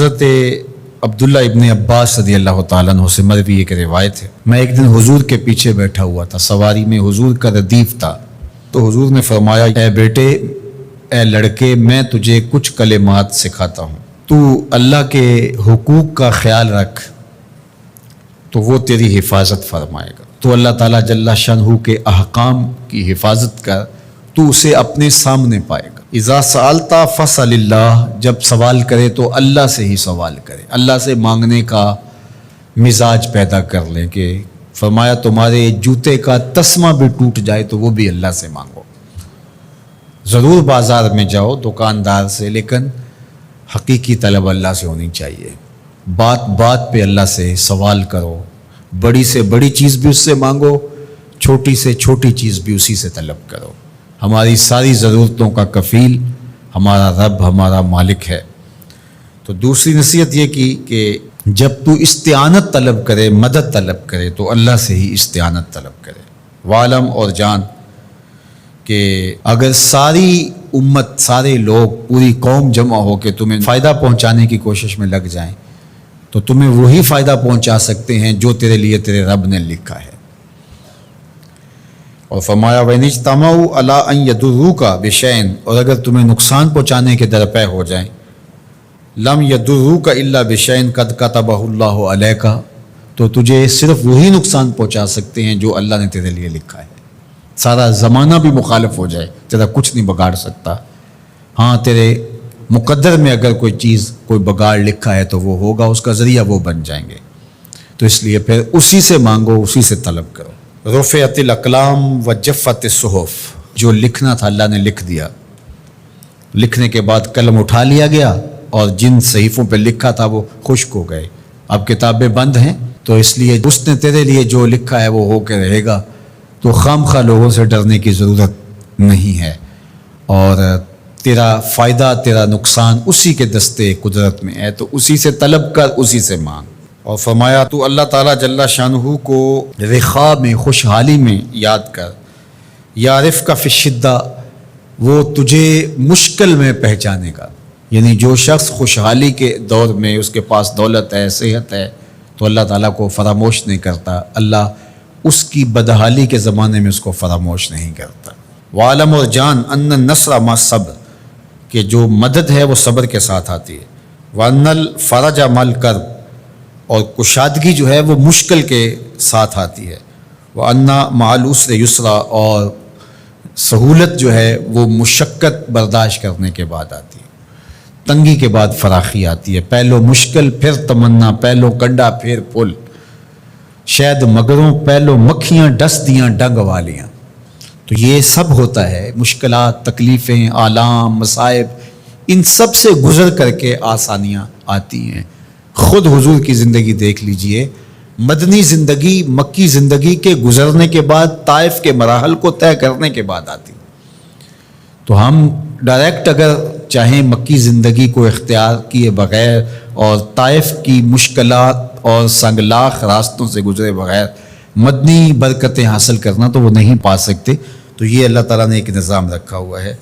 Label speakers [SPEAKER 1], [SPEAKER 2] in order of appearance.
[SPEAKER 1] حضرت عبداللہ ابن عباس رضی اللہ تعالیٰ عنہ سے مروی ایک روایت ہے، میں ایک دن حضور کے پیچھے بیٹھا ہوا تھا، سواری میں حضور کا ردیف تھا، تو حضور نے فرمایا، اے بیٹے، اے لڑکے، میں تجھے کچھ کلمات سکھاتا ہوں، تو اللہ کے حقوق کا خیال رکھ تو وہ تیری حفاظت فرمائے گا۔ تو اللہ تعالیٰ جل شانہ کے احکام کی حفاظت کر، تو اسے اپنے سامنے پائے گا۔ اذا سألت فاسأل اللہ، جب سوال کرے تو اللہ سے ہی سوال کرے، اللہ سے مانگنے کا مزاج پیدا کر لیں کہ فرمایا تمہارے جوتے کا تسمہ بھی ٹوٹ جائے تو وہ بھی اللہ سے مانگو۔ ضرور بازار میں جاؤ دکاندار سے، لیکن حقیقی طلب اللہ سے ہونی چاہیے۔ بات بات پہ اللہ سے سوال کرو، بڑی سے بڑی چیز بھی اس سے مانگو، چھوٹی سے چھوٹی چیز بھی اسی سے طلب کرو۔ ہماری ساری ضرورتوں کا کفیل ہمارا رب، ہمارا مالک ہے۔ تو دوسری نصیحت یہ کی کہ جب تو استعانت طلب کرے، مدد طلب کرے تو اللہ سے ہی استعانت طلب کرے۔ وعلم، اور جان کہ اگر ساری امت، سارے لوگ، پوری قوم جمع ہو کے تمہیں فائدہ پہنچانے کی کوشش میں لگ جائیں تو تمہیں وہی فائدہ پہنچا سکتے ہیں جو تیرے لیے تیرے رب نے لکھا ہے۔ اور فرمایا وَإِنِ اجْتَمَعُوا عَلَىٰ أَن يَضُرُّوكَ بِشَيْءٍ، اور اگر تمہیں نقصان پہنچانے کے درپے ہو جائیں، لَمْ يَضُرُّوكَ إِلَّا بِشَيْءٍ قَدْ كَتَبَهُ اللَّهُ عَلَيْكَ، تو تجھے صرف وہی نقصان پہنچا سکتے ہیں جو اللہ نے تیرے لیے لکھا ہے۔ سارا زمانہ بھی مخالف ہو جائے، تیرا کچھ نہیں بگاڑ سکتا۔ ہاں، تیرے مقدر میں اگر کوئی چیز، کوئی بگاڑ لکھا ہے تو وہ ہوگا، اس کا ذریعہ وہ بن جائیں گے۔ تو اس لیے پھر اسی سے مانگو، اسی سے طلب کرو۔ رفعت الاقلام وجفت الصحف، جو لکھنا تھا اللہ نے لکھ دیا، لکھنے کے بعد قلم اٹھا لیا گیا اور جن صحیفوں پہ لکھا تھا وہ خشک ہو گئے، اب کتابیں بند ہیں، تو اس لیے اس نے تیرے لیے جو لکھا ہے وہ ہو کے رہے گا، تو خامخواہ لوگوں سے ڈرنے کی ضرورت نہیں ہے، اور تیرا فائدہ، تیرا نقصان اسی کے دستے قدرت میں ہے، تو اسی سے طلب کر، اسی سے مانگ۔ اور فرمایا تو اللہ تعالیٰ جل شانہ کو رخاء میں، خوشحالی میں یاد کر، یعرف کا فی الشدہ، وہ تجھے مشکل میں پہچانے گا۔ یعنی جو شخص خوشحالی کے دور میں اس کے پاس دولت ہے، صحت ہے، تو اللہ تعالیٰ کو فراموش نہیں کرتا، اللہ اس کی بدحالی کے زمانے میں اس کو فراموش نہیں کرتا۔ وعلم، اور جان، ان النصر مع الصبر، کہ جو مدد ہے وہ صبر کے ساتھ آتی ہے۔ وان الفرج مع الکرب، اور کشادگی جو ہے وہ مشکل کے ساتھ آتی ہے۔ وان مع العسر یسرا، اور سہولت جو ہے وہ مشقت برداشت کرنے کے بعد آتی ہے، تنگی کے بعد فراخی آتی ہے۔ پہلو مشکل پھر تمنا، پہلو کنڈا پھر پھول، شاید مگروں پہلو مکھیاں ڈس دیاں ڈنگ والیاں۔ تو یہ سب ہوتا ہے، مشکلات، تکلیفیں، آلام، مصائب، ان سب سے گزر کر کے آسانیاں آتی ہیں۔ خود حضور کی زندگی دیکھ لیجئے، مدنی زندگی مکی زندگی کے گزرنے کے بعد، طائف کے مراحل کو طے کرنے کے بعد آتی۔ تو ہم ڈائریکٹ اگر چاہیں مکی زندگی کو اختیار کیے بغیر اور طائف کی مشکلات اور سنگلاخ راستوں سے گزرے بغیر مدنی برکتیں حاصل کرنا، تو وہ نہیں پا سکتے۔ تو یہ اللہ تعالیٰ نے ایک نظام رکھا ہوا ہے۔